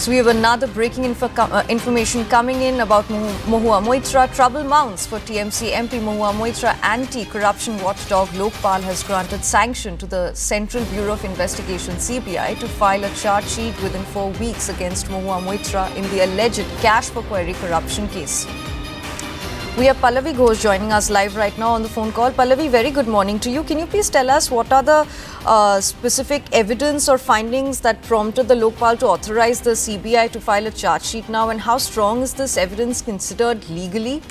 So we have another breaking information coming in about Mahua Moitra. Trouble mounts for TMC MP Mahua Moitra. Anti-corruption watchdog Lokpal has granted sanction to the Central Bureau of Investigation CBI to file a charge sheet within 4 weeks against Mahua Moitra in the alleged cash for query corruption case. We have Pallavi Ghosh joining us live right now on the phone call. Pallavi, very good morning to you. Can you please tell us what are the specific evidence or findings that prompted the Lokpal to authorize the CBI to file a charge sheet now, and how strong is this evidence considered legally?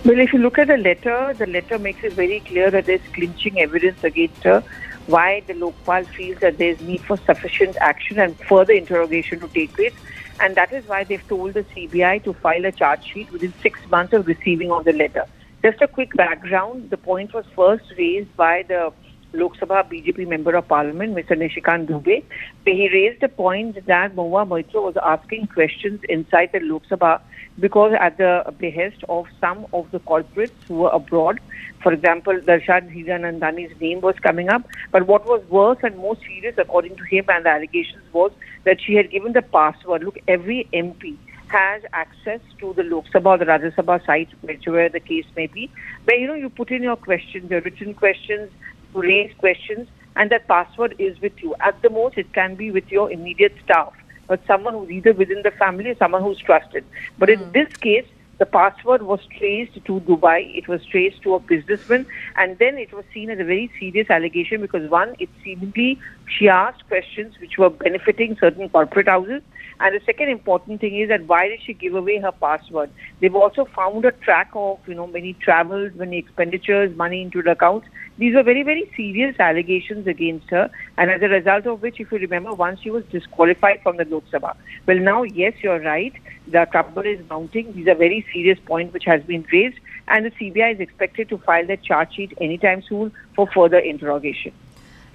Well, if you look at the letter makes it very clear that there's clinching evidence against her. Why the Lokpal feels that there's need for sufficient action and further interrogation to take place. And that is why they've told the CBI to file a charge sheet within 6 months of receiving of the letter. Just a quick background. The point was first raised by the Lok Sabha BJP Member of Parliament, Mr. Nishikant Dubey, where he raised the point that Mahua Moitra was asking questions inside the Lok Sabha because at the behest of some of the culprits who were abroad. For example, Darshad Hiranandani's name was coming up. But what was worse and more serious, according to him and the allegations, was that she had given the password. Look, every MP has access to the Lok Sabha or the Rajya Sabha site, whichever the case may be, where, you put in your questions, your written questions, you raise questions, and that password is with you. At the most, it can be with your immediate staff, but someone who's either within the family or someone who's trusted. But in this case, the password was traced to Dubai, it was traced to a businessman, and then it was seen as a very serious allegation because, one, it seemingly she asked questions which were benefiting certain corporate houses. And the second important thing is that why did she give away her password? They've also found a track of, many travels, many expenditures, money into the accounts. These were very, very serious allegations against her. And as a result of which, if you remember, once she was disqualified from the Lok Sabha. Well, now, yes, you're right. The trouble is mounting. These are very serious points which has been raised. And the CBI is expected to file their charge sheet anytime soon for further interrogation.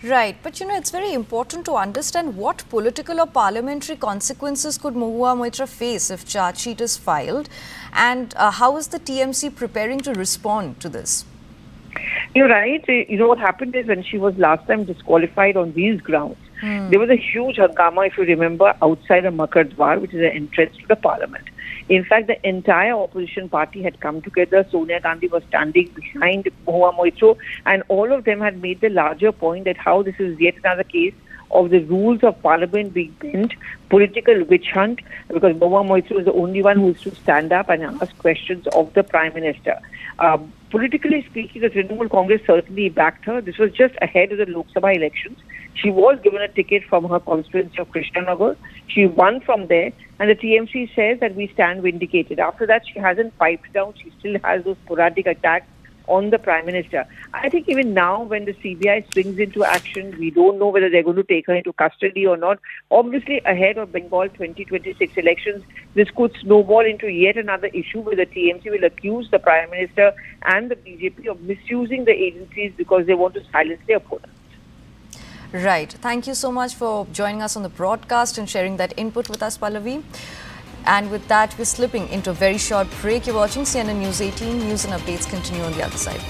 Right. But, it's very important to understand what political or parliamentary consequences could Mahua Moitra face if charge sheet is filed, and how is the TMC preparing to respond to this? You're right. What happened is when she was last time disqualified on these grounds, there was a huge hangama, if you remember, outside of Makar Dwar, which is an entrance to the parliament. In fact, the entire opposition party had come together. Sonia Gandhi was standing behind Mahua Moitra, and all of them had made the larger point that how this is yet another case of the rules of parliament being bent, political witch hunt, because Mahua Moitra is the only one who is to stand up and ask questions of the Prime Minister. Politically speaking, the Trinamool Congress certainly backed her. This was just ahead of the Lok Sabha elections. She was given a ticket from her constituency of Krishnanagar. She won from there, and the TMC says that we stand vindicated. After that, she hasn't piped down. She still has those sporadic attacks on the Prime Minister. I think even now when the CBI swings into action, we don't know whether they're going to take her into custody or not. Obviously, ahead of Bengal 2026 elections, this could snowball into yet another issue where the TMC will accuse the Prime Minister and the BJP of misusing the agencies because they want to silence their opponents. Right. Thank you so much for joining us on the broadcast and sharing that input with us, Pallavi. And with that, we're slipping into a very short break. You're watching CNN News 18. News and updates continue on the other side.